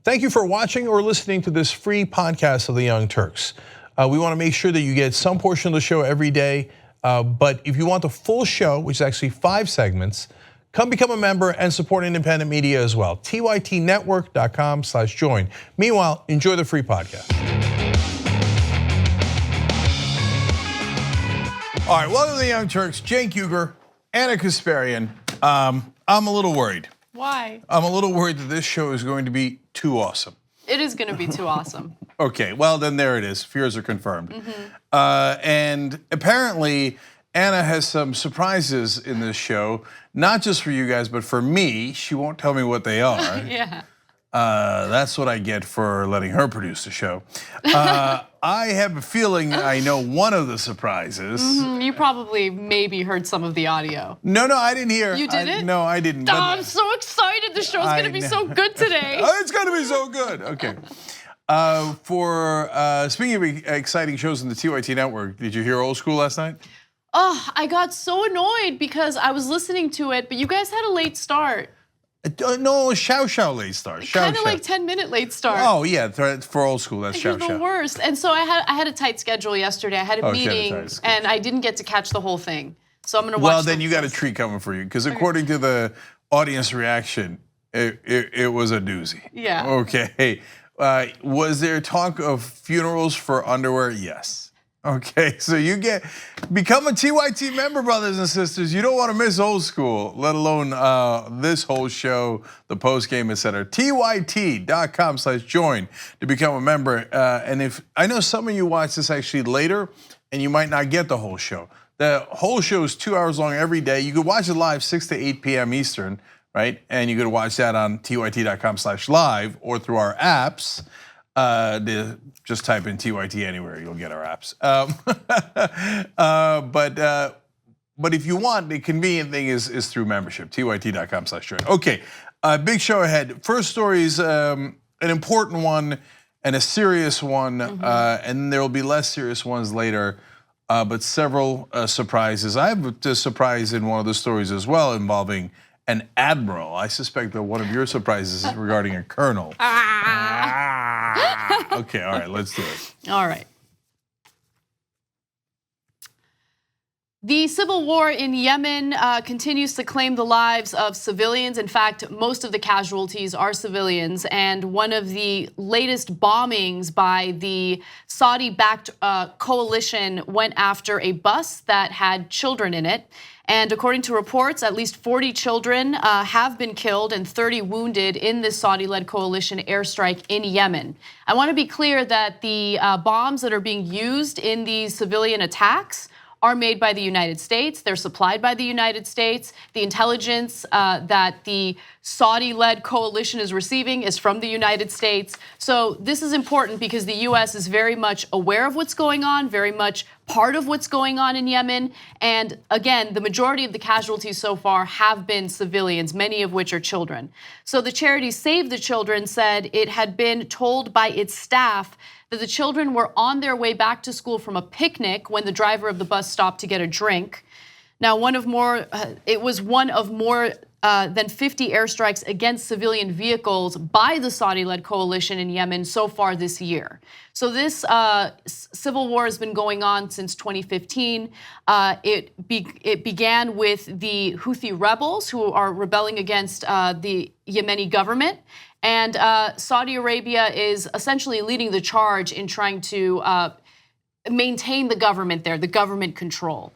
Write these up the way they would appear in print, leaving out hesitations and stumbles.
Thank you for watching or listening to this free podcast of the Young Turks. We want to make sure that you get some portion of the show every day, but if you want the full show, which is actually 5 segments, come become a member and support independent media as well. tytnetwork.com/join. Meanwhile, enjoy the free podcast. All right, welcome to the Young Turks. Cenk Uygur, Anna Kasparian. I'm a little worried. Why? I'm a little worried that this show is going to be too awesome. It is going to be too awesome. Okay, well then there it is. Fears are confirmed. And apparently Anna has some surprises in this show, not just for you guys, but for me. She won't tell me what they are. Yeah. That's what I get for letting her produce the show. I have a feeling I know one of the surprises. You probably maybe heard some of the audio. No, I didn't hear. You didn't? No, I didn't. Oh, I'm so excited. The show's going to be so good today. It's going to be so good. Okay. Speaking of exciting shows in the TYT network, did you hear Old School last night? Oh, I got so annoyed because I was listening to it, but you guys had a late start. No, Xiao late start. Kind of like 10-minute late start. Oh yeah, for Old School, that's Xiao. You're the worst. And so I had a tight schedule yesterday. I had a meeting, and I didn't get to catch the whole thing. So I'm gonna watch. Well, then you got a treat coming for you, because according to the audience reaction, it was a doozy. Yeah. Okay. Was there talk of funerals for underwear? Yes. Okay, so become a TYT member, brothers and sisters. You don't want to miss Old School, let alone this whole show, the post game, etc. tyt.com/join to become a member. And if I know some of you watch this actually later, and you might not get the whole show. The whole show is 2 hours long every day. You could watch it live 6 to 8 p.m. Eastern, right? And you could watch that on tyt.com/live or through our apps. Just type in TYT anywhere, you'll get our apps. But if you want, the convenient thing is through membership, tyt.com/join. Okay, big show ahead. First story is an important one and a serious one, and there will be less serious ones later, but several surprises. I have a surprise in one of the stories as well involving an admiral. I suspect that one of your surprises is regarding a colonel. Okay, all right, let's do it. All right. The civil war in Yemen continues to claim the lives of civilians. In fact, most of the casualties are civilians. And one of the latest bombings by the Saudi-backed coalition went after a bus that had children in it. And according to reports, at least 40 children have been killed and 30 wounded in this Saudi-led coalition airstrike in Yemen. I want to be clear that the bombs that are being used in these civilian attacks are made by the United States. They're supplied by the United States. The intelligence that the Saudi-led coalition is receiving is from the United States. So this is important because the US is very much aware of what's going on, very much part of what's going on in Yemen. And again, the majority of the casualties so far have been civilians, many of which are children. So the charity Save the Children said it had been told by its staff that the children were on their way back to school from a picnic when the driver of the bus stopped to get a drink. Now, it was one of more than 50 airstrikes against civilian vehicles by the Saudi-led coalition in Yemen so far this year. So this civil war has been going on since 2015. It began with the Houthi rebels who are rebelling against the Yemeni government. And Saudi Arabia is essentially leading the charge in trying to maintain the government there, the government control.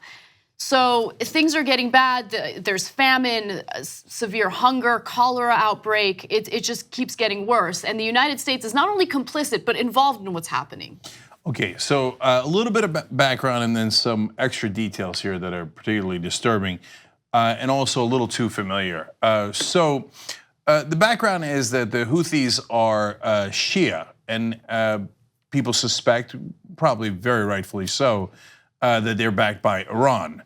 So things are getting bad. There's famine, severe hunger, cholera outbreak. It just keeps getting worse. And the United States is not only complicit, but involved in what's happening. Okay, so a little bit of background and then some extra details here that are particularly disturbing and also a little too familiar. The background is that the Houthis are Shia, and people suspect, probably very rightfully so, that they're backed by Iran.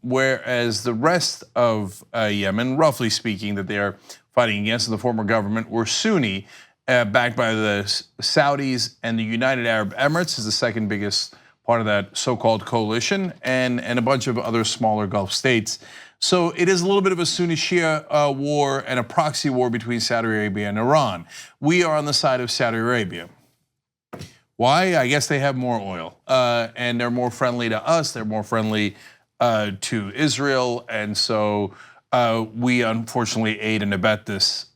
Whereas the rest of Yemen, roughly speaking, that they're fighting against in the former government were Sunni, backed by the Saudis, and the United Arab Emirates is the second biggest part of that so-called coalition, and a bunch of other smaller Gulf states. So it is a little bit of a Sunni Shia war and a proxy war between Saudi Arabia and Iran. We are on the side of Saudi Arabia. Why? I guess they have more oil and they're more friendly to us. They're more friendly to Israel, and so we unfortunately aid and abet this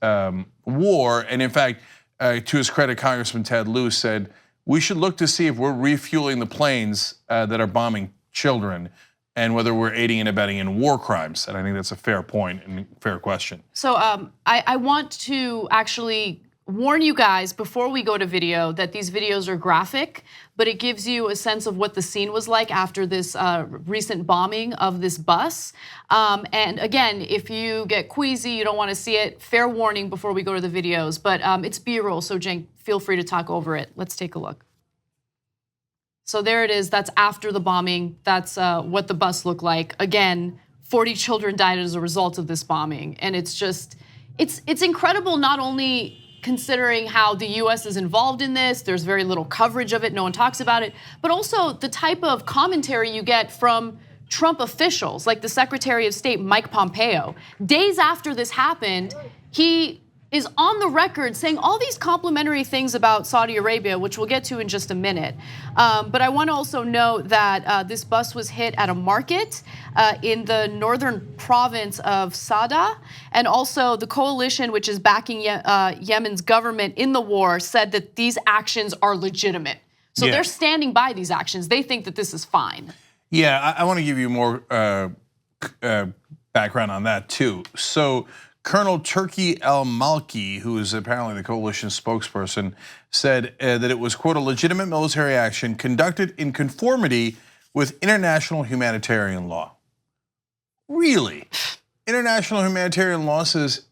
war. And in fact, to his credit, Congressman Ted Lieu said we should look to see if we're refueling the planes that are bombing children and whether we're aiding and abetting in war crimes. And I think that's a fair point and fair question. So I want to actually warn you guys before we go to video that these videos are graphic, but it gives you a sense of what the scene was like after this recent bombing of this bus. And again, if you get queasy, you don't want to see it, fair warning before we go to the videos, but it's B-roll, so Cenk, feel free to talk over it. Let's take a look. So there it is, that's after the bombing. That's what the bus looked like. Again, 40 children died as a result of this bombing. And it's just, it's incredible not only considering how the US is involved in this, there's very little coverage of it, no one talks about it, but also the type of commentary you get from Trump officials, like the Secretary of State, Mike Pompeo. Days after this happened, he is on the record saying all these complimentary things about Saudi Arabia, which we'll get to in just a minute. But I want to also note that this bus was hit at a market in the northern province of Sada. And also the coalition, which is backing Yemen's government in the war, said that these actions are legitimate. So they're standing by these actions. They think that this is fine. Yeah, I want to give you more background on that too. So Colonel Turki al-Malki, who is apparently the coalition spokesperson, said that it was, quote, a legitimate military action conducted in conformity with international humanitarian law. Really? International humanitarian law says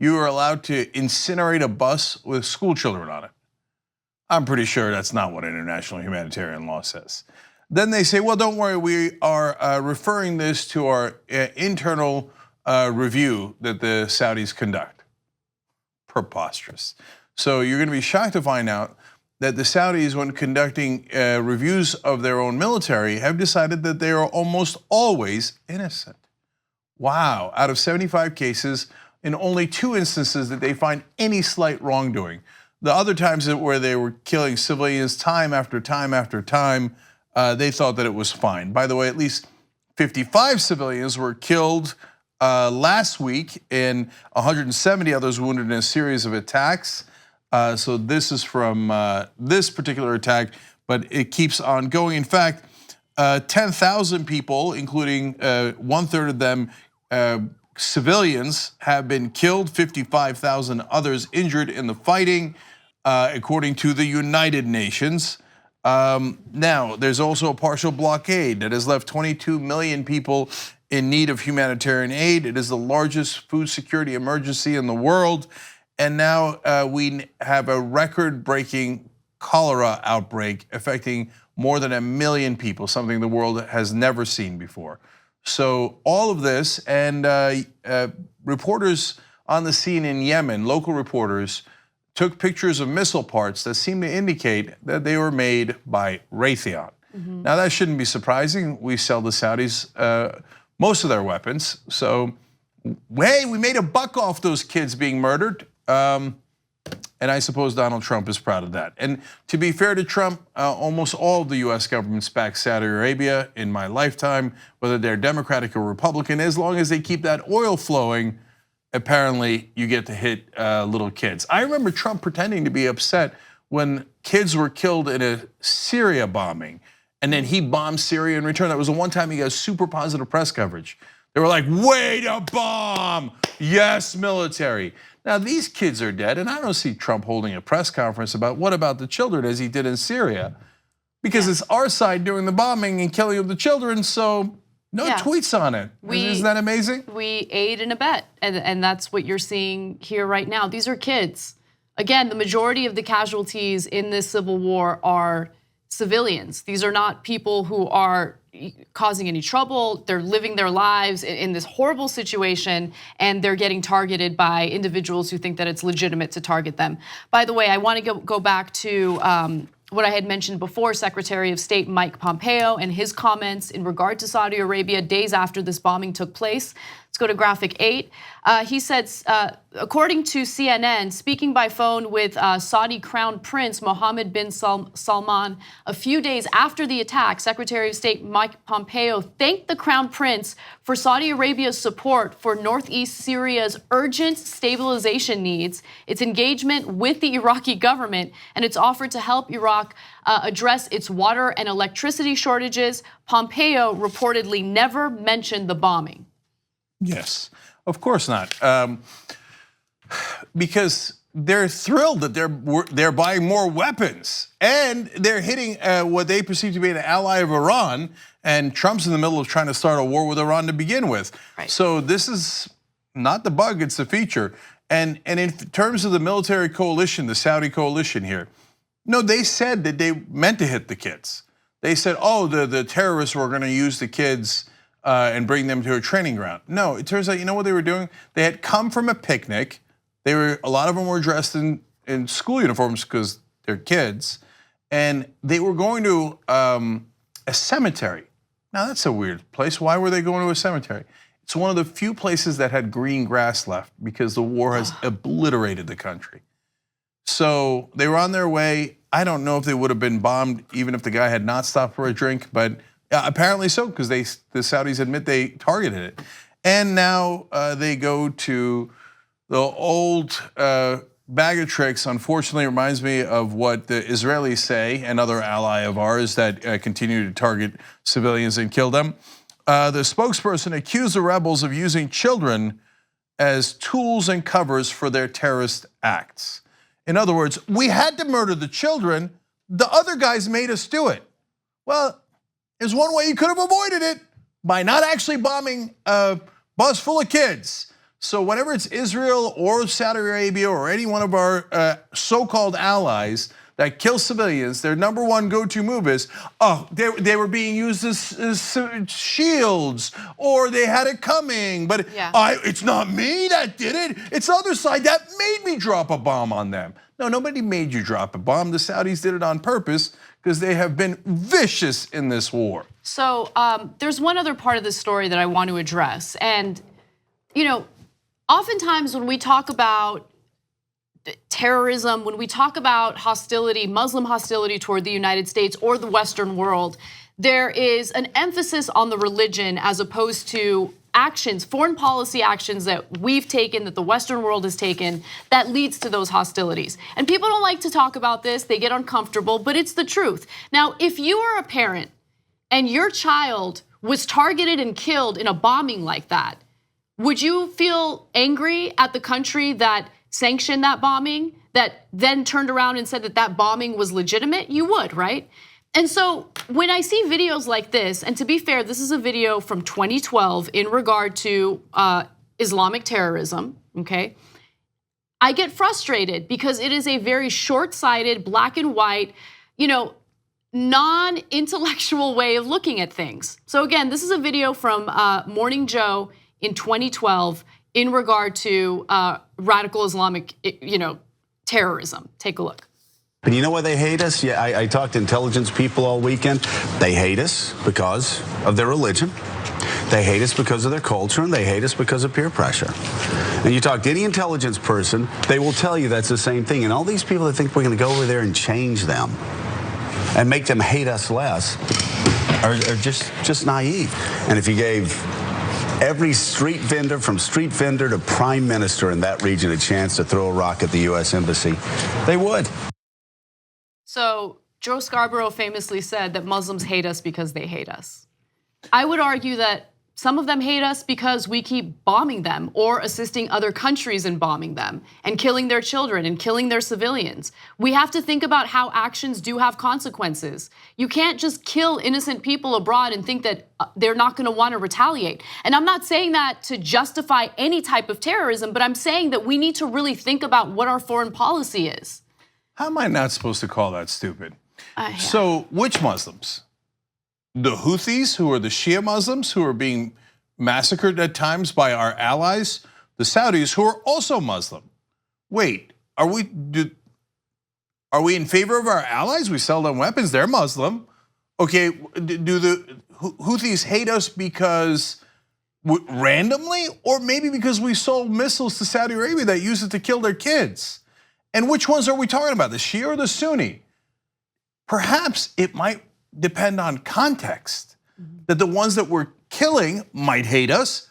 you are allowed to incinerate a bus with school children on it. I'm pretty sure that's not what international humanitarian law says. Then they say, well, don't worry, we are referring this to our internal review that the Saudis conduct. Preposterous. So you're going to be shocked to find out that the Saudis, when conducting reviews of their own military, have decided that they are almost always innocent. Wow, out of 75 cases, in only 2 instances did they find any slight wrongdoing. The other times where they were killing civilians time after time after time, they thought that it was fine. By the way, at least 55 civilians were killed last week and 170 others wounded in a series of attacks. So this is from this particular attack, but it keeps on going. In fact, 10,000 people, including 1/3 of them civilians, have been killed, 55,000 others injured in the fighting, according to the United Nations. Now, there's also a partial blockade that has left 22 million people in need of humanitarian aid. It is the largest food security emergency in the world. And now we have a record-breaking cholera outbreak affecting more than 1 million people, something the world has never seen before. So all of this, and reporters on the scene in Yemen, local reporters, took pictures of missile parts that seem to indicate that they were made by Raytheon. Now that shouldn't be surprising. We sell the Saudis most of their weapons. So, hey, we made a buck off those kids being murdered. And I suppose Donald Trump is proud of that. And to be fair to Trump, almost all of the US governments back Saudi Arabia in my lifetime, whether they're Democratic or Republican, as long as they keep that oil flowing, apparently you get to hit little kids. I remember Trump pretending to be upset when kids were killed in a Syria bombing, and then he bombed Syria in return. That was the one time he got super positive press coverage. They were like, way to bomb, yes, military. Now these kids are dead, and I don't see Trump holding a press conference about what about the children as he did in Syria, because it's our side doing the bombing and killing of the children, so no tweets on it. Isn't that amazing? We aid and abet, and that's what you're seeing here right now. These are kids. Again, the majority of the casualties in this civil war are civilians. These are not people who are causing any trouble. They're living their lives in this horrible situation, and they're getting targeted by individuals who think that it's legitimate to target them. By the way, I want to go back to what I had mentioned before, Secretary of State Mike Pompeo and his comments in regard to Saudi Arabia days after this bombing took place. Let's go to graphic 8. He said, according to CNN, speaking by phone with Saudi Crown Prince Mohammed bin Salman a few days after the attack, Secretary of State Mike Pompeo thanked the Crown Prince for Saudi Arabia's support for northeast Syria's urgent stabilization needs, its engagement with the Iraqi government, and its offer to help Iraq address its water and electricity shortages. Pompeo reportedly never mentioned the bombing. Yes, of course not, because they're thrilled that they're buying more weapons and they're hitting what they perceive to be an ally of Iran, and Trump's in the middle of trying to start a war with Iran to begin with. Right. So this is not the bug; it's the feature. And in terms of the military coalition, the Saudi coalition here, no, they said that they meant to hit the kids. They said, oh, the terrorists were going to use the kids and bring them to a training ground. No, it turns out, you know what they were doing? They had come from a picnic. A lot of them were dressed in school uniforms because they're kids, and they were going to a cemetery. Now that's a weird place. Why were they going to a cemetery? It's one of the few places that had green grass left because the war has obliterated the country. So they were on their way. I don't know if they would have been bombed even if the guy had not stopped for a drink, but apparently so, because the Saudis admit they targeted it. And now they go to the old bag of tricks. Unfortunately, it reminds me of what the Israelis say, another ally of ours that continue to target civilians and kill them. The spokesperson accused the rebels of using children as tools and covers for their terrorist acts. In other words, we had to murder the children. The other guys made us do it. Well, there's one way you could have avoided it, by not actually bombing a bus full of kids. So whenever it's Israel or Saudi Arabia or any one of our so-called allies that kill civilians, their number one go-to move is, oh, they were being used as shields, or they had it coming, but it's not me that did it. It's the other side that made me drop a bomb on them. No, nobody made you drop a bomb. The Saudis did it on purpose because they have been vicious in this war. So there's one other part of the story that I want to address. And, oftentimes when we talk about terrorism, when we talk about hostility, Muslim hostility toward the United States or the Western world, there is an emphasis on the religion as opposed to actions, foreign policy actions that we've taken, that the Western world has taken, that leads to those hostilities. And people don't like to talk about this, they get uncomfortable, but it's the truth. Now, if you are a parent and your child was targeted and killed in a bombing like that, would you feel angry at the country that sanctioned that bombing, that then turned around and said that that bombing was legitimate? You would, right? And so when I see videos like this, and to be fair, this is a video from 2012 in regard to Islamic terrorism, okay? I get frustrated because it is a very short-sighted, black and white, non-intellectual way of looking at things. So again, this is a video from Morning Joe in 2012 in regard to radical Islamic, terrorism. Take a look. And you know why they hate us? Yeah, I talked to intelligence people all weekend. They hate us because of their religion. They hate us because of their culture, and they hate us because of peer pressure. And you talk to any intelligence person, they will tell you that's the same thing. And all these people that think we're going to go over there and change them and make them hate us less are just naive. And if you gave every street vendor, from street vendor to prime minister in that region, a chance to throw a rock at the U.S. Embassy, they would. So Joe Scarborough famously said that Muslims hate us because they hate us. I would argue that some of them hate us because we keep bombing them or assisting other countries in bombing them and killing their children and killing their civilians. We have to think about how actions do have consequences. You can't just kill innocent people abroad and think that they're not going to want to retaliate. And I'm not saying that to justify any type of terrorism, but I'm saying that we need to really think about what our foreign policy is. How am I not supposed to call that stupid? So which Muslims? The Houthis, who are the Shia Muslims, who are being massacred at times by our allies? The Saudis, who are also Muslim? Wait, Are we in favor of our allies? We sell them weapons, they're Muslim. Okay, do the Houthis hate us because randomly, or maybe because we sold missiles to Saudi Arabia that use it to kill their kids? And which ones are we talking about, the Shia or the Sunni? Perhaps it might depend on context, that the ones that we're killing might hate us,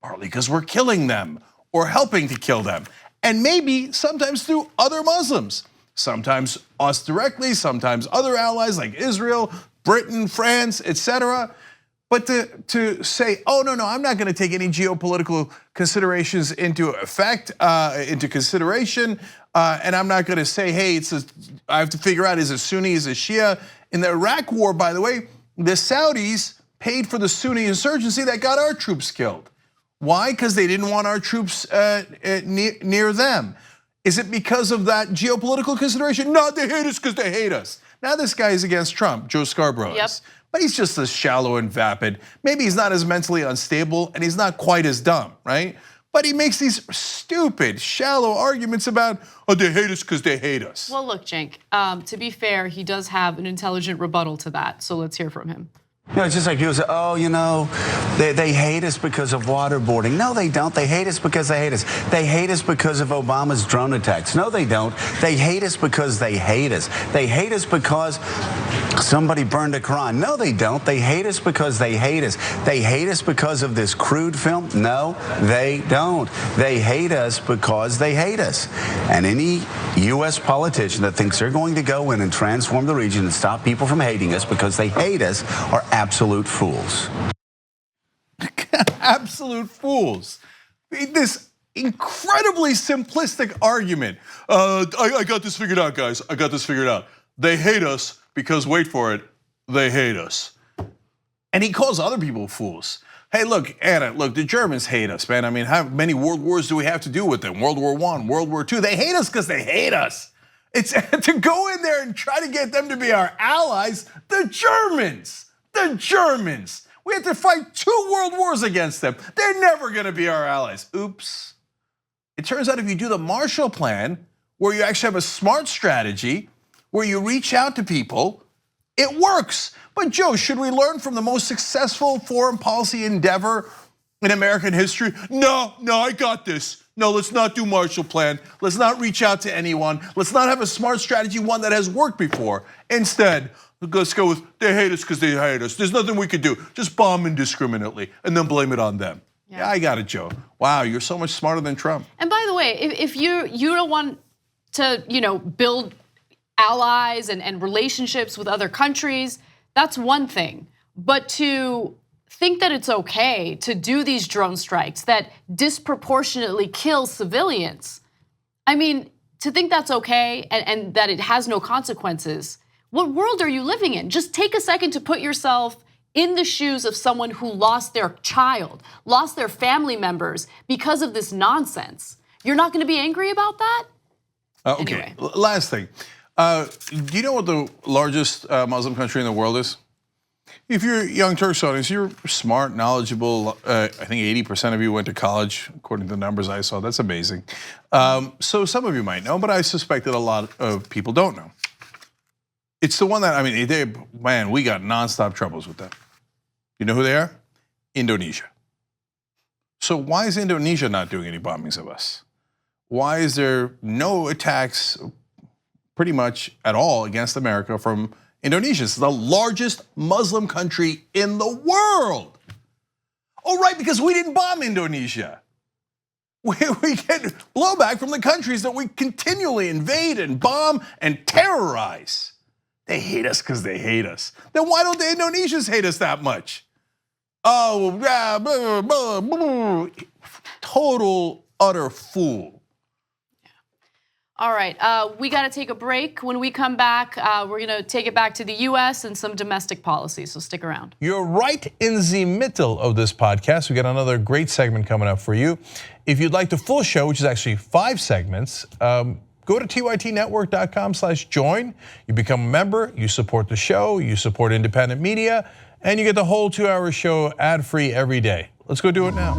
partly because we're killing them or helping to kill them. And maybe sometimes through other Muslims, sometimes us directly, sometimes other allies like Israel, Britain, France, etc. But to say, oh no, I'm not going to take any geopolitical considerations into consideration, and I'm not going to say, hey, I have to figure out, is it Sunni, is it Shia? In the Iraq war, by the way, the Saudis paid for the Sunni insurgency that got our troops killed. Why? Because they didn't want our troops near them. Is it because of that geopolitical consideration? No, they hate us because they hate us. Now this guy is against Trump, Joe Scarborough is. But he's just as shallow and vapid. Maybe he's not as mentally unstable and he's not quite as dumb, right? But he makes these stupid, shallow arguments about, oh, they hate us because they hate us. Well, look, Cenk, to be fair, he does have an intelligent rebuttal to that. So let's hear from him. It's just like people say, oh, they hate us because of waterboarding. No, they don't. They hate us because they hate us. They hate us because of Obama's drone attacks. No, they don't. They hate us because they hate us. They hate us because somebody burned a Quran. No, they don't. They hate us because they hate us. They hate us because of this crude film. No, they don't. They hate us because they hate us. And any U.S. politician that thinks they're going to go in and transform the region and stop people from hating us because they hate us are absolute fools. Absolute fools. This incredibly simplistic argument. I got this figured out, guys. I got this figured out. They hate us because, wait for it, they hate us. And he calls other people fools. Hey, look, Anna, look, the Germans hate us, man. I mean, how many world wars do we have to do with them? World War I, World War II. They hate us because they hate us. It's to go in there and try to get them to be our allies, the Germans. The Germans. We had to fight 2 world wars against them. They're never gonna be our allies. Oops. It turns out if you do the Marshall Plan, where you actually have a smart strategy, where you reach out to people, it works. But Joe, should we learn from the most successful foreign policy endeavor in American history? No, I got this. No, let's not do Marshall Plan. Let's not reach out to anyone. Let's not have a smart strategy, one that has worked before. Instead, let's go with they hate us because they hate us. There's nothing we could do. Just bomb indiscriminately and then blame it on them. Yeah, I got it, Joe. Wow, you're so much smarter than Trump. And by the way, if you don't want to build allies and relationships with other countries, that's one thing. But to think that it's okay to do these drone strikes that disproportionately kill civilians, I mean, to think that's okay and that it has no consequences, what world are you living in? Just take a second to put yourself in the shoes of someone who lost their child, lost their family members because of this nonsense. You're not gonna be angry about that? Okay, anyway. Last thing. Do you know what the largest Muslim country in the world is? If you're a young Turks audience, you're smart, knowledgeable. I think 80% of you went to college, according to the numbers I saw. That's amazing. So some of you might know, but I suspect that a lot of people don't know. It's the one that, I mean, man, we got nonstop troubles with them. You know who they are? Indonesia. So why is Indonesia not doing any bombings of us? Why is there no attacks pretty much at all against America from Indonesia? It's the largest Muslim country in the world. Oh, right, because we didn't bomb Indonesia. We get blowback from the countries that we continually invade and bomb and terrorize. They hate us because they hate us. Then why don't the Indonesians hate us that much? Oh, yeah, blah, blah, blah. Total, utter fool. All right, we got to take a break. When we come back, we're going to take it back to the US and some domestic policy, so stick around. You're right in the middle of this podcast. We got another great segment coming up for you. If you'd like the full show, which is actually 5 segments, go to tytnetwork.com/join. You become a member, you support the show, you support independent media, and you get the whole 2-hour show ad-free every day. Let's go do it now.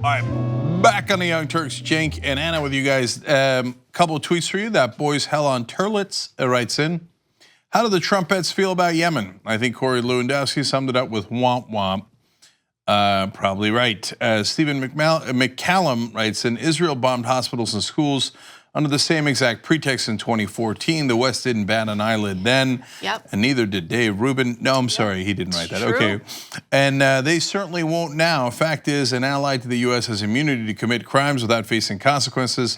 All right, Back on the Young Turks, Cenk and Anna with you guys. Couple of tweets for you. That boy's hell on Turlitz writes in. How do the Trumpets feel about Yemen? I think Corey Lewandowski summed it up with womp womp. Probably right. Stephen McCallum writes in, Israel bombed hospitals and schools under the same exact pretext in 2014. The West didn't bat an eyelid then, and neither did Dave Rubin. No, I'm sorry, he didn't write that. True. Okay, and they certainly won't now. Fact is, an ally to the U.S. has immunity to commit crimes without facing consequences.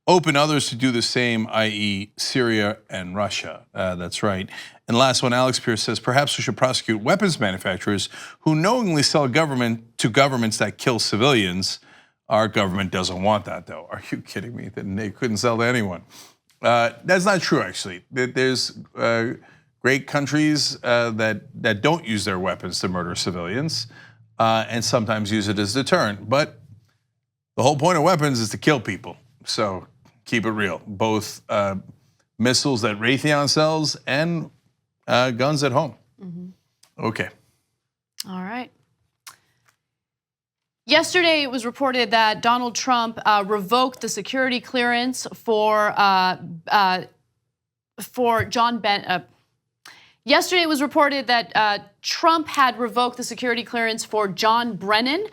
Open others to do the same, i.e. Syria and Russia. That's right. And last one, Alex Pierce says, perhaps we should prosecute weapons manufacturers who knowingly sell to governments that kill civilians. Our government doesn't want that, though. Are you kidding me? Then they couldn't sell to anyone. That's not true, actually. There's great countries that don't use their weapons to murder civilians and sometimes use it as a deterrent. But the whole point of weapons is to kill people. So keep it real. Both missiles that Raytheon sells and guns at home. Okay. All right. Yesterday, it was reported that Donald Trump revoked the security clearance for John Brennan. Yesterday, it was reported that Trump had revoked the security clearance for John Brennan.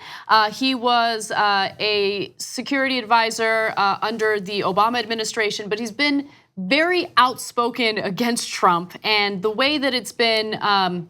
He was a security advisor under the Obama administration, but he's been very outspoken against Trump, and the way that it's been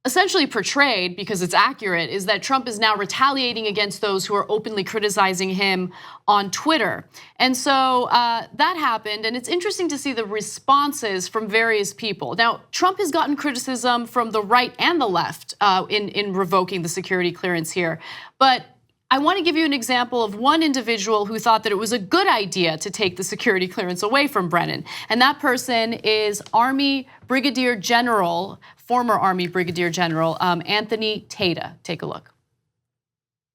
essentially portrayed, because it's accurate, is that Trump is now retaliating against those who are openly criticizing him on Twitter. And so that happened, and it's interesting to see the responses from various people. Now, Trump has gotten criticism from the right and the left in revoking the security clearance here. But I want to give you an example of one individual who thought that it was a good idea to take the security clearance away from Brennan. And that person is Army Brigadier General, former Army Brigadier General, Anthony Tata. Take a look.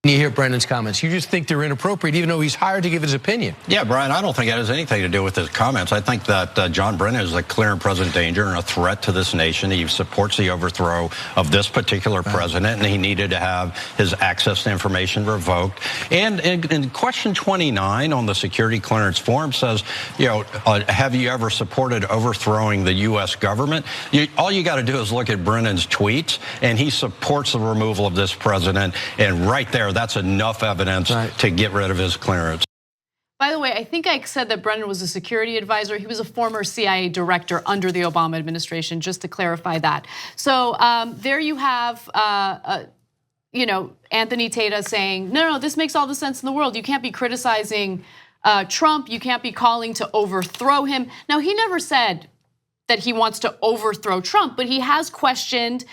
You hear Brennan's comments, you just think they're inappropriate, even though he's hired to give his opinion. Yeah, Brian, I don't think that has anything to do with his comments. I think that John Brennan is a clear and present danger and a threat to this nation. He supports the overthrow of this particular president, and he needed to have his access to information revoked. And in question 29 on the security clearance form says, have you ever supported overthrowing the U.S. government? All you got to do is look at Brennan's tweets, and he supports the removal of this president, and right there, that's enough evidence to get rid of his clearance. By the way, I think I said that Brennan was a security advisor. He was a former CIA director under the Obama administration, just to clarify that. So there you have, Anthony Tata saying, no, this makes all the sense in the world. You can't be criticizing Trump. You can't be calling to overthrow him. Now, he never said that he wants to overthrow Trump, but he has questioned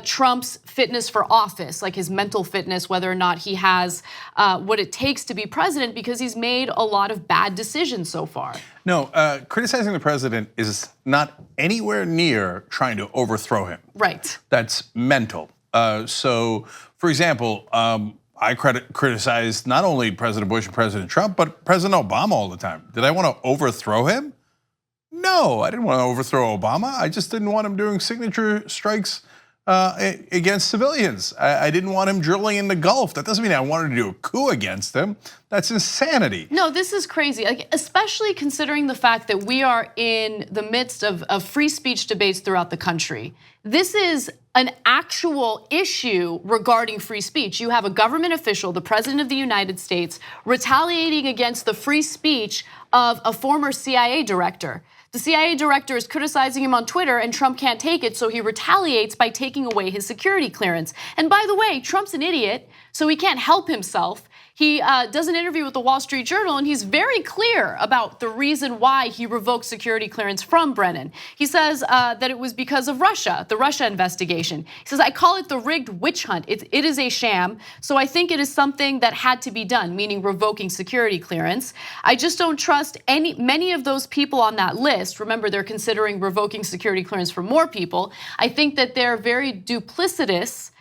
Trump's fitness for office, like his mental fitness, whether or not he has what it takes to be president, because he's made a lot of bad decisions so far. No, criticizing the president is not anywhere near trying to overthrow him. Right. That's mental. So, for example, I criticized not only President Bush and President Trump, but President Obama all the time. Did I want to overthrow him? No, I didn't want to overthrow Obama. I just didn't want him doing signature strikes against civilians. I didn't want him drilling in the Gulf. That doesn't mean I wanted to do a coup against him. That's insanity. No, this is crazy, especially considering the fact that we are in the midst of free speech debates throughout the country. This is an actual issue regarding free speech. You have a government official, the President of the United States, retaliating against the free speech of a former CIA director. The CIA director is criticizing him on Twitter, and Trump can't take it, so he retaliates by taking away his security clearance. And by the way, Trump's an idiot, so he can't help himself. He does an interview with the Wall Street Journal, and he's very clear about the reason why he revoked security clearance from Brennan. He says that it was because of Russia, the Russia investigation. He says, I call it the rigged witch hunt. It is a sham, so I think it is something that had to be done, meaning revoking security clearance. I just don't trust many of those people on that list. Remember, they're considering revoking security clearance for more people. I think that they're very duplicitous.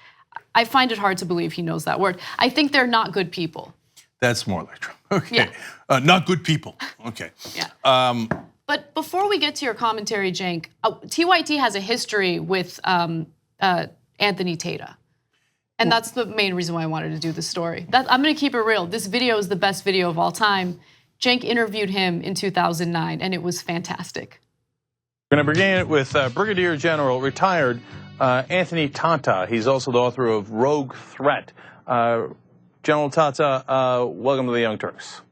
I find it hard to believe he knows that word. I think they're not good people. That's more like Trump. Okay, yeah. Not good people. Okay. Yeah. But before we get to your commentary, Cenk, TYT has a history with Anthony Tata. And that's the main reason why I wanted to do this story. I'm gonna keep it real. This video is the best video of all time. Cenk interviewed him in 2009 and it was fantastic. We're gonna begin with Brigadier General, retired Anthony Tata. He's also the author of Rogue Threat. General Tata, welcome to the Young Turks.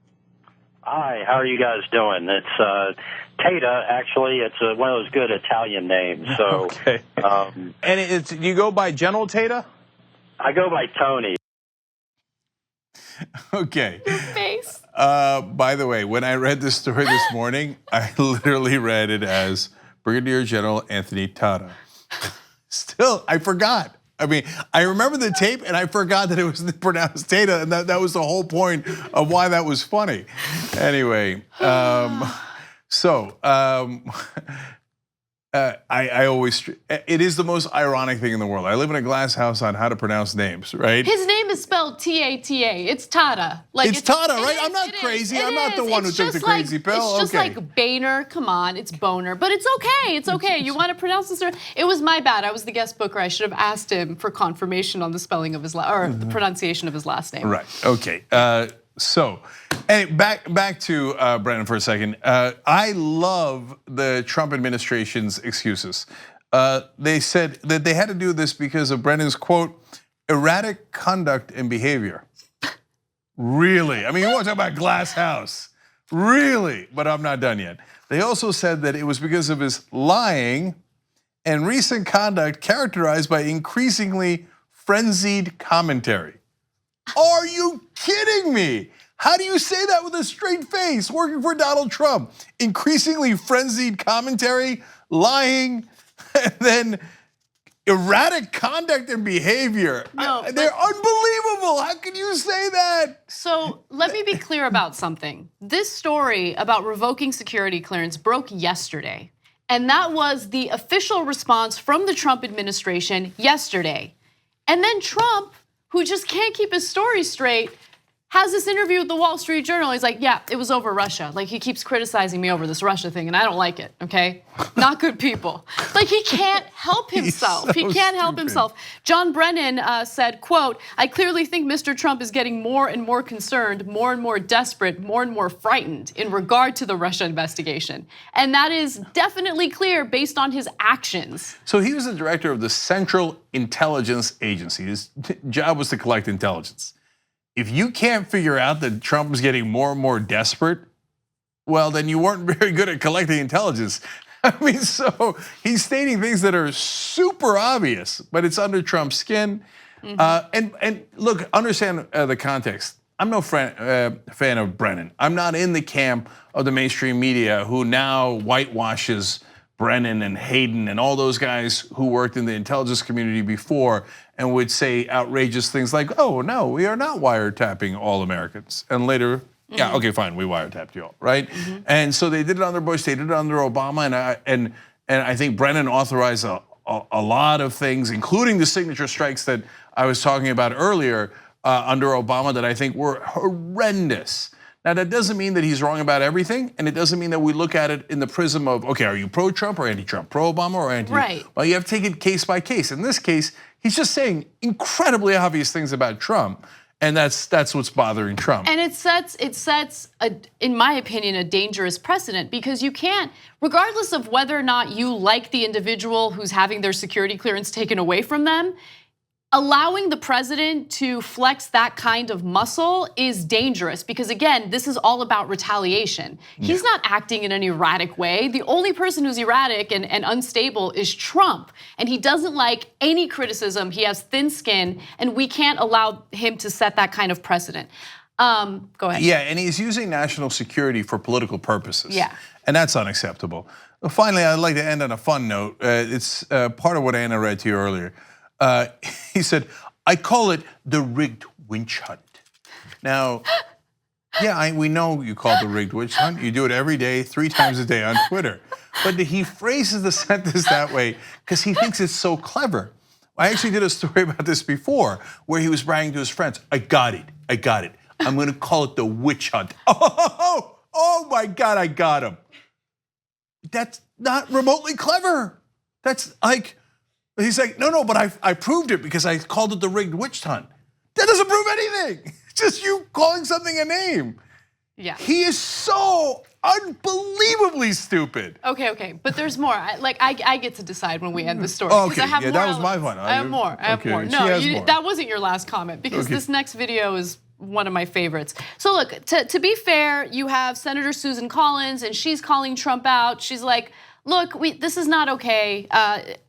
Hi, how are you guys doing? It's Tata, actually. It's one of those good Italian names. So, okay. And you go by General Tata? I go by Tony. Okay. Your face. By the way, when I read this story this morning, I literally read it as Brigadier General Anthony Tata. Still, I forgot. I mean, I remember the tape and I forgot that it was pronounced Tata, and that was the whole point of why that was funny. Anyway, I always, it is the most ironic thing in the world. I live in a glass house on how to pronounce names, right? His name is spelled T-A-T-A. It's Tata. Like it's Tata, right? I'm not crazy. I'm not the one who took the crazy pill. It's just like Boehner. Come on, it's Boner. But it's okay. It's okay. You want to pronounce this? It was my bad. I was the guest booker. I should have asked him for confirmation on the spelling of his the pronunciation of his last name. Right. Okay. And back to Brennan for a second. I love the Trump administration's excuses. They said that they had to do this because of Brennan's, quote, erratic conduct and behavior. Really? I mean, you want to talk about glass house. Really? But I'm not done yet. They also said that it was because of his lying and recent conduct characterized by increasingly frenzied commentary. Are you kidding me? How do you say that with a straight face, working for Donald Trump? Increasingly frenzied commentary, lying, and then erratic conduct and behavior. No, they're unbelievable. How can you say that? So let me be clear about something. This story about revoking security clearance broke yesterday. And that was the official response from the Trump administration yesterday. And then Trump, who just can't keep his story straight, has this interview with the Wall Street Journal. He's like, yeah, it was over Russia. Like, he keeps criticizing me over this Russia thing, and I don't like it, okay? Not good people. Like, he can't help himself. He can't help himself. John Brennan said, quote, I clearly think Mr. Trump is getting more and more concerned, more and more desperate, more and more frightened in regard to the Russia investigation. And that is definitely clear based on his actions. So he was the director of the Central Intelligence Agency. His job was to collect intelligence. If you can't figure out that Trump is getting more and more desperate, well, then you weren't very good at collecting intelligence. I mean, so he's stating things that are super obvious, but it's under Trump's skin. And look, understand the context. I'm no fan of Brennan. I'm not in the camp of the mainstream media who now whitewashes Brennan and Hayden and all those guys who worked in the intelligence community before and would say outrageous things like, oh no, we are not wiretapping all Americans. And later, yeah, okay, fine, we wiretapped you all, right? And so they did it under Bush, they did it under Obama, and I think Brennan authorized a lot of things, including the signature strikes that I was talking about earlier under Obama that I think were horrendous. Now, that doesn't mean that he's wrong about everything, and it doesn't mean that we look at it in the prism of, okay, are you pro-Trump or anti-Trump, pro-Obama or anti? Right. Well, you have to take it case by case. In this case, he's just saying incredibly obvious things about Trump, and that's what's bothering Trump. And it sets, in my opinion, a dangerous precedent because you can't, regardless of whether or not you like the individual who's having their security clearance taken away from them, allowing the president to flex that kind of muscle is dangerous because, again, this is all about retaliation. He's not acting in an erratic way. The only person who's erratic and unstable is Trump, and he doesn't like any criticism. He has thin skin, and we can't allow him to set that kind of precedent. Go ahead. Yeah, and he's using national security for political purposes. Yeah. And that's unacceptable. Finally, I'd like to end on a fun note. It's part of what Anna read to you earlier. He said, I call it the rigged witch hunt. Now, yeah, we know you call it the rigged witch hunt. You do it every day, 3 times a day on Twitter. But he phrases the sentence that way because he thinks it's so clever. I actually did a story about this before where he was bragging to his friends, I got it. I'm gonna call it the witch hunt. Oh my God, I got him. That's not remotely clever. That's like, He's like, no, but I proved it because I called it the rigged witch hunt. That doesn't prove anything. It's just you calling something a name. Yeah. He is so unbelievably stupid. Okay, but there's more. I get to decide when we end the story. Okay, I have yeah, more that was my elements. fun. I have more. Okay, she No, has more. that wasn't your last comment because Okay. this next video is one of my favorites. So look, to be fair, you have Senator Susan Collins, and she's calling Trump out. She's like, look, this is not okay.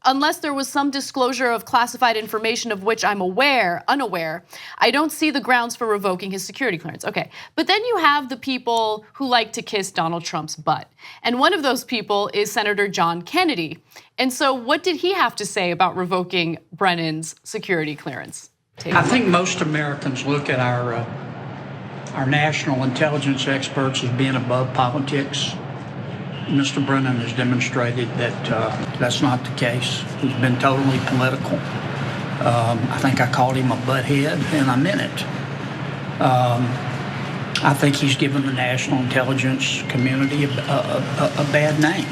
Unless there was some disclosure of classified information of which I'm unaware, I don't see the grounds for revoking his security clearance. Okay, but then you have the people who like to kiss Donald Trump's butt. And one of those people is Senator John Kennedy. And so what did he have to say about revoking Brennan's security clearance? I think most Americans look at our national intelligence experts as being above politics. Mr. Brennan has demonstrated that that's not the case. He's been totally political. I think I called him a butthead, and I meant it. I think he's given the national intelligence community a bad name.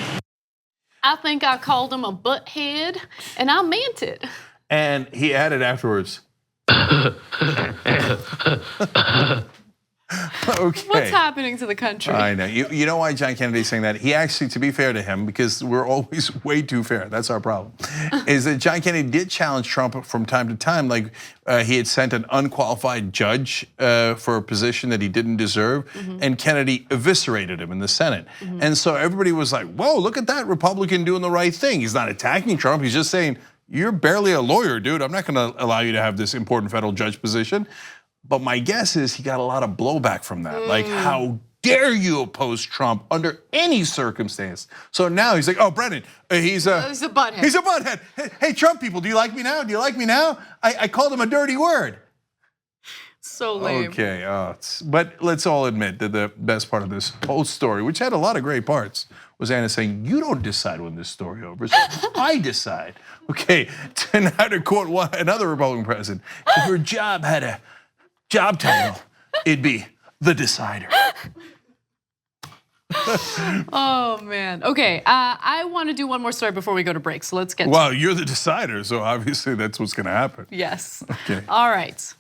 I think I called him a butthead, and I meant it. And he added afterwards. Okay. What's happening to the country? I know. You know why John Kennedy's saying that? He actually, to be fair to him, because we're always way too fair, that's our problem, is that John Kennedy did challenge Trump from time to time. Like he had sent an unqualified judge for a position that he didn't deserve, and Kennedy eviscerated him in the Senate. And so everybody was like, whoa, look at that Republican doing the right thing. He's not attacking Trump, he's just saying, you're barely a lawyer, dude. I'm not gonna allow you to have this important federal judge position. But my guess is he got a lot of blowback from that. Like, how dare you oppose Trump under any circumstance? So now he's like, oh, Brennan, he's a butthead. He's a butthead. Hey, Trump people, do you like me now? Do you like me now? I called him a dirty word. So lame. Okay, but let's all admit that the best part of this whole story, which had a lot of great parts, was Anna saying, you don't decide when this story over, I decide. Okay, now to quote another Republican president, if her job had a job title, it'd be the decider. Oh man. Okay, I want to do one more story before we go to break. So let's get. Well, you're the decider, so obviously that's what's going to happen. Yes. Okay. All right.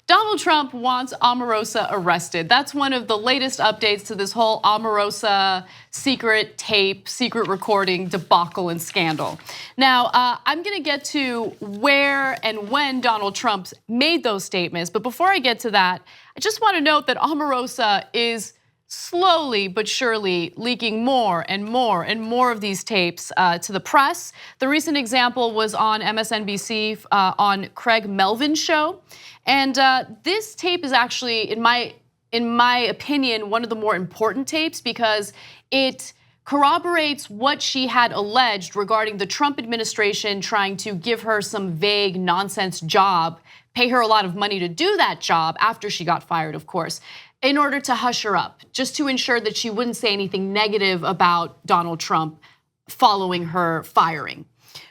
Donald Trump wants Omarosa arrested. That's one of the latest updates to this whole Omarosa secret tape, secret recording debacle and scandal. Now, I'm gonna get to where and when Donald Trump made those statements, but before I get to that, I just wanna note that Omarosa is slowly but surely leaking more and more and more of these tapes to the press. The recent example was on MSNBC on Craig Melvin's show. And this tape is actually, in my opinion, one of the more important tapes because it corroborates what she had alleged regarding the Trump administration trying to give her some vague nonsense job, pay her a lot of money to do that job after she got fired, of course, in order to hush her up, just to ensure that she wouldn't say anything negative about Donald Trump following her firing.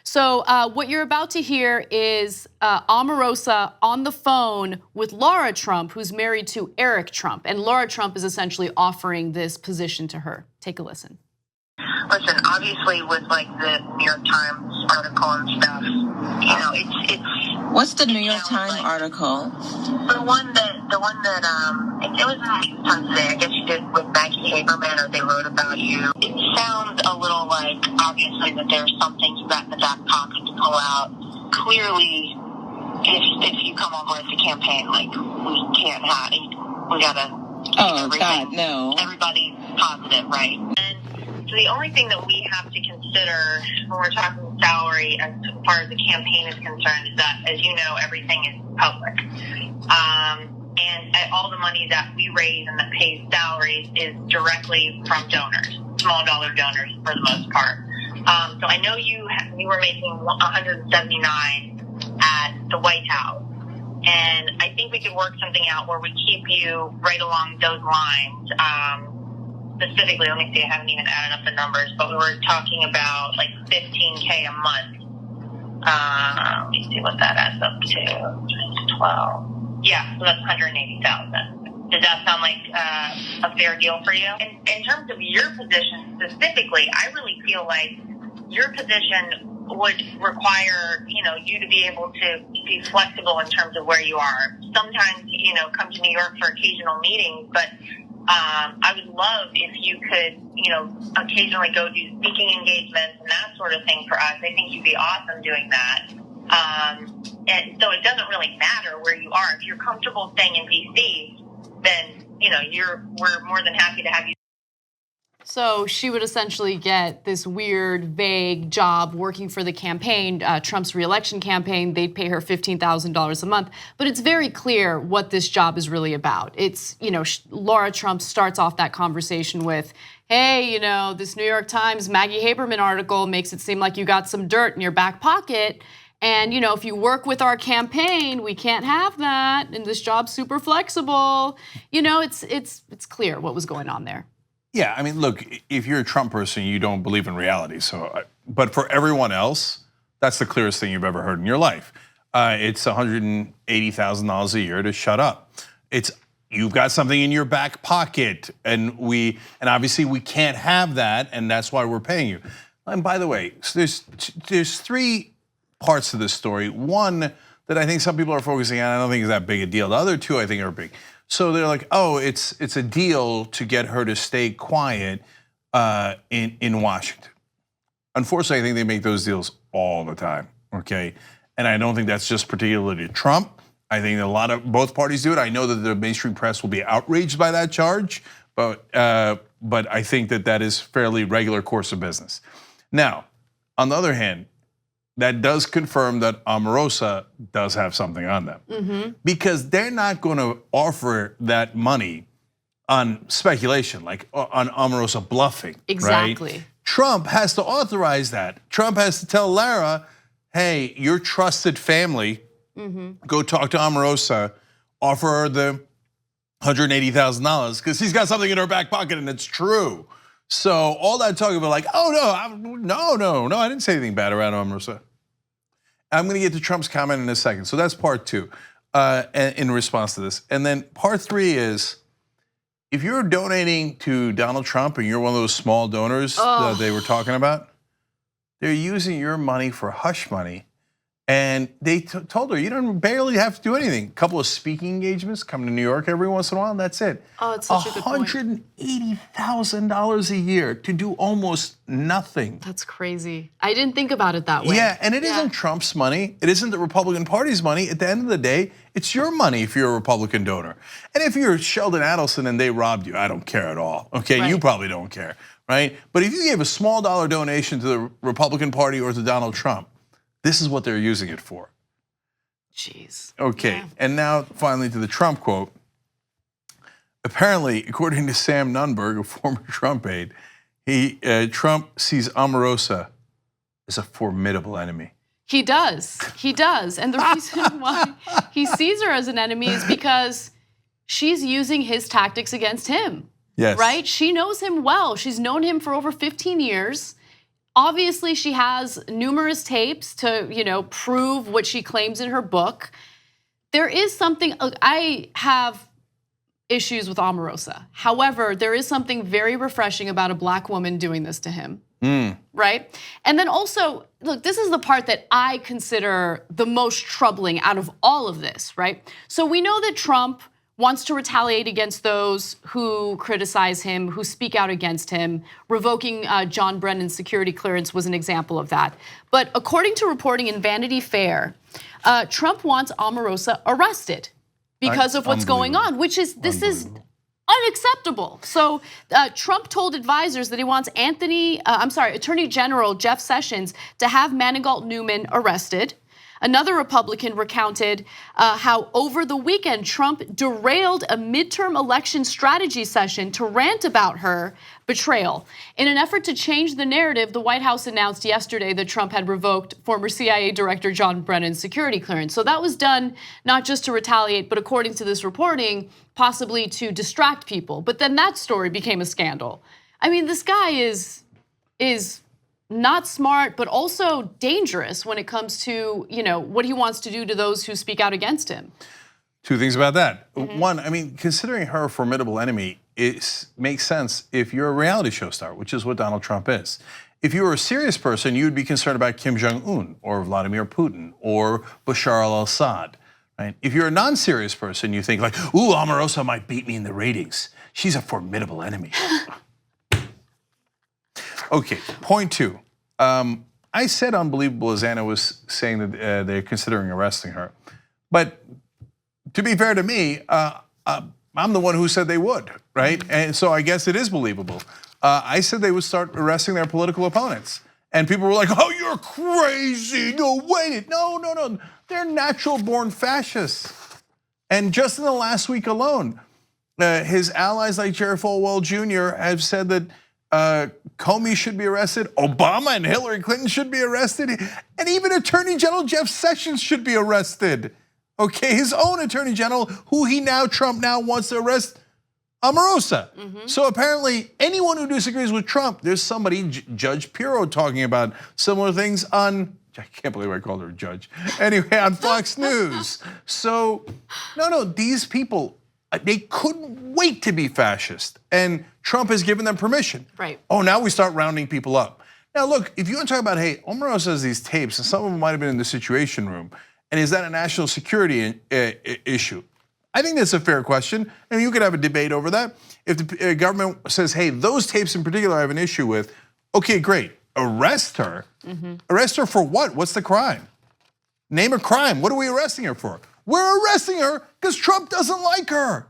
So what you're about to hear is Omarosa on the phone with Lara Trump, who's married to Eric Trump. And Lara Trump is essentially offering this position to her. Take a listen. Listen, obviously with like the New York Times article and stuff, you know, it's. What's the New York Times article? The one that it was in the New York Times today. I guess you did with Maggie Haberman, or they wrote about you. It sounds a little like obviously that there's some things you got in the back pocket to pull out. Clearly, if you come over as a campaign, like we can't have, we gotta. Oh God, no. Everybody's positive, right? And so the only thing that we have to consider when we're talking salary as far as the campaign is concerned is that, as you know, everything is public. And all the money that we raise and that pays salaries is directly from donors, small dollar donors for the most part. So I know you were making $179 at the White House. And I think we could work something out where we keep you right along those lines. Specifically, let me see, I haven't even added up the numbers, but we were talking about like $15K a month. Let me see what that adds up to. 12. Yeah, so that's $180,000. Does that sound like a fair deal for you? In terms of your position specifically, I really feel like your position would require, you to be able to be flexible in terms of where you are. Sometimes, come to New York for occasional meetings, but I would love if you could, occasionally go do speaking engagements and that sort of thing for us. I think you'd be awesome doing that. And so it doesn't really matter where you are. If you're comfortable staying in D.C., then, we're more than happy to have you. So she would essentially get this weird, vague job working for the campaign, Trump's reelection campaign. They'd pay her $15,000 a month. But it's very clear what this job is really about. It's, Lara Trump starts off that conversation with, hey, this New York Times Maggie Haberman article makes it seem like you got some dirt in your back pocket. And if you work with our campaign, we can't have that. And this job's super flexible. It's clear what was going on there. Yeah, I mean, look, if you're a Trump person, you don't believe in reality. But for everyone else, that's the clearest thing you've ever heard in your life. It's $180,000 a year to shut up. You've got something in your back pocket, and obviously we can't have that, and that's why we're paying you. And by the way, there's three parts to this story. One that I think some people are focusing on, I don't think is that big a deal. The other two I think are big. So they're like, oh, it's a deal to get her to stay quiet in Washington. Unfortunately, I think they make those deals all the time, okay? And I don't think that's just particularly to Trump. I think both parties do it. I know that the mainstream press will be outraged by that charge, but I think that is fairly regular course of business. Now, on the other hand, that does confirm that Omarosa does have something on them. Because they're not gonna offer that money on speculation, like on Omarosa bluffing, exactly. Right? Trump has to authorize that. Trump has to tell Lara, hey, your trusted family, go talk to Omarosa, offer her the $180,000, because he's got something in her back pocket and it's true. So all that talking about like, oh no, I didn't say anything bad around Omarosa. I'm gonna get to Trump's comment in a second. So that's part two in response to this. And then part three is, if you're donating to Donald Trump and you're one of those small donors that they were talking about, they're using your money for hush money. And they told her, you don't barely have to do anything. A couple of speaking engagements, come to New York every once in a while, and that's it. Oh, it's such a good point. $180,000 a year to do almost nothing. That's crazy. I didn't think about it that way. Yeah, and it isn't Trump's money. It isn't the Republican Party's money. At the end of the day, it's your money if you're a Republican donor. And if you're Sheldon Adelson and they robbed you, I don't care at all. Okay, right. You probably don't care, right? But if you gave a small dollar donation to the Republican Party or to Donald Trump, this is what they're using it for. Jeez. Okay, and now finally to the Trump quote. Apparently, according to Sam Nunberg, a former Trump aide, Trump sees Omarosa as a formidable enemy. He does, and the reason why he sees her as an enemy is because she's using his tactics against him. Yes. Right? She knows him well. She's known him for over 15 years. Obviously, she has numerous tapes to, prove what she claims in her book. There is something, I have issues with Omarosa. However, there is something very refreshing about a black woman doing this to him, right? And then also, look, this is the part that I consider the most troubling out of all of this, right? So we know that Trump wants to retaliate against those who criticize him, who speak out against him. Revoking John Brennan's security clearance was an example of that. But according to reporting in Vanity Fair, Trump wants Omarosa arrested because of what's going on, which is, this is unacceptable. So Trump told advisors that he wants Attorney General Jeff Sessions to have Manigault Newman arrested. Another Republican recounted how over the weekend, Trump derailed a midterm election strategy session to rant about her betrayal. In an effort to change the narrative, the White House announced yesterday that Trump had revoked former CIA Director John Brennan's security clearance. So that was done not just to retaliate, but according to this reporting, possibly to distract people. But then that story became a scandal. I mean, this guy is not smart, but also dangerous when it comes to, what he wants to do to those who speak out against him. Two things about that. One, I mean, considering her a formidable enemy, it makes sense if you're a reality show star, which is what Donald Trump is. If you were a serious person, you would be concerned about Kim Jong-un or Vladimir Putin or Bashar al-Assad. Right? If you're a non-serious person, you think like, ooh, Omarosa might beat me in the ratings. She's a formidable enemy. Okay, point 2. I said unbelievable as Anna was saying that they're considering arresting her. But to be fair to me, I'm the one who said they would, right? And so I guess it is believable. I said they would start arresting their political opponents. And people were like, oh, you're crazy, no way. No, they're natural born fascists. And just in the last week alone, his allies like Jerry Falwell Jr. have said that Comey should be arrested, Obama and Hillary Clinton should be arrested, and even Attorney General Jeff Sessions should be arrested. Okay, his own Attorney General, who Trump now wants to arrest, Omarosa. So apparently anyone who disagrees with Trump, there's somebody, Judge Pirro, talking about similar things on, I can't believe I called her a judge, anyway, on Fox News. So, no, these people, they couldn't wait to be fascist, and Trump has given them permission. Right. Oh, now we start rounding people up. Now look, if you want to talk about, hey, Omarosa has these tapes, and some of them might have been in the Situation Room, and is that a national security issue? I think that's a fair question, and you could have a debate over that. If the government says, hey, those tapes in particular I have an issue with, okay, great, arrest her. Arrest her for what? What's the crime? Name a crime, what are we arresting her for? We're arresting her because Trump doesn't like her.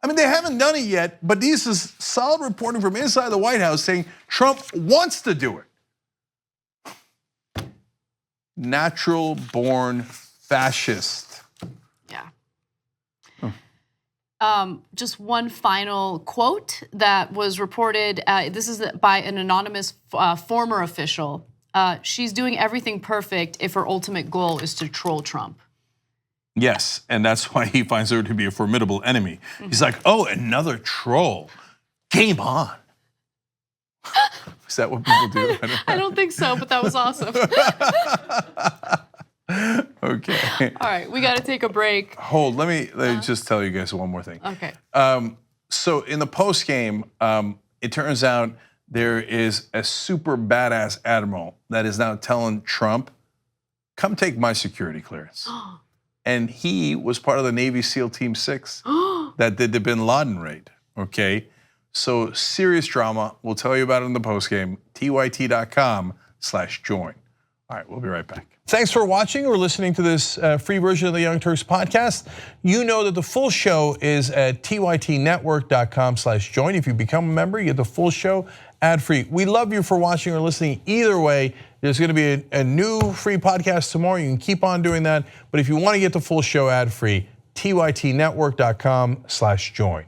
I mean, they haven't done it yet, but this is solid reporting from inside the White House saying Trump wants to do it. Natural born fascist. Just one final quote that was reported. This is by an anonymous former official. She's doing everything perfect if her ultimate goal is to troll Trump. Yes, and that's why he finds her to be a formidable enemy. He's like, oh, another troll. Game on. Is that what people do? I don't think so, but that was awesome. Okay. All right, we got to take a break. Hold, let me just tell you guys one more thing. Okay. So in the post game, it turns out there is a super badass admiral that is now telling Trump, come take my security clearance. And he was part of the Navy SEAL Team 6 that did the bin Laden raid, okay? So serious drama, we'll tell you about it in the post game, tyt.com/join. All right, we'll be right back. Thanks for watching or listening to this free version of the Young Turks podcast. You know that the full show is at tytnetwork.com/join. If you become a member, you get the full show ad-free. We love you for watching or listening. Either way, there's gonna be a new free podcast tomorrow. You can keep on doing that. But if you wanna get the full show ad-free, tytnetwork.com/join.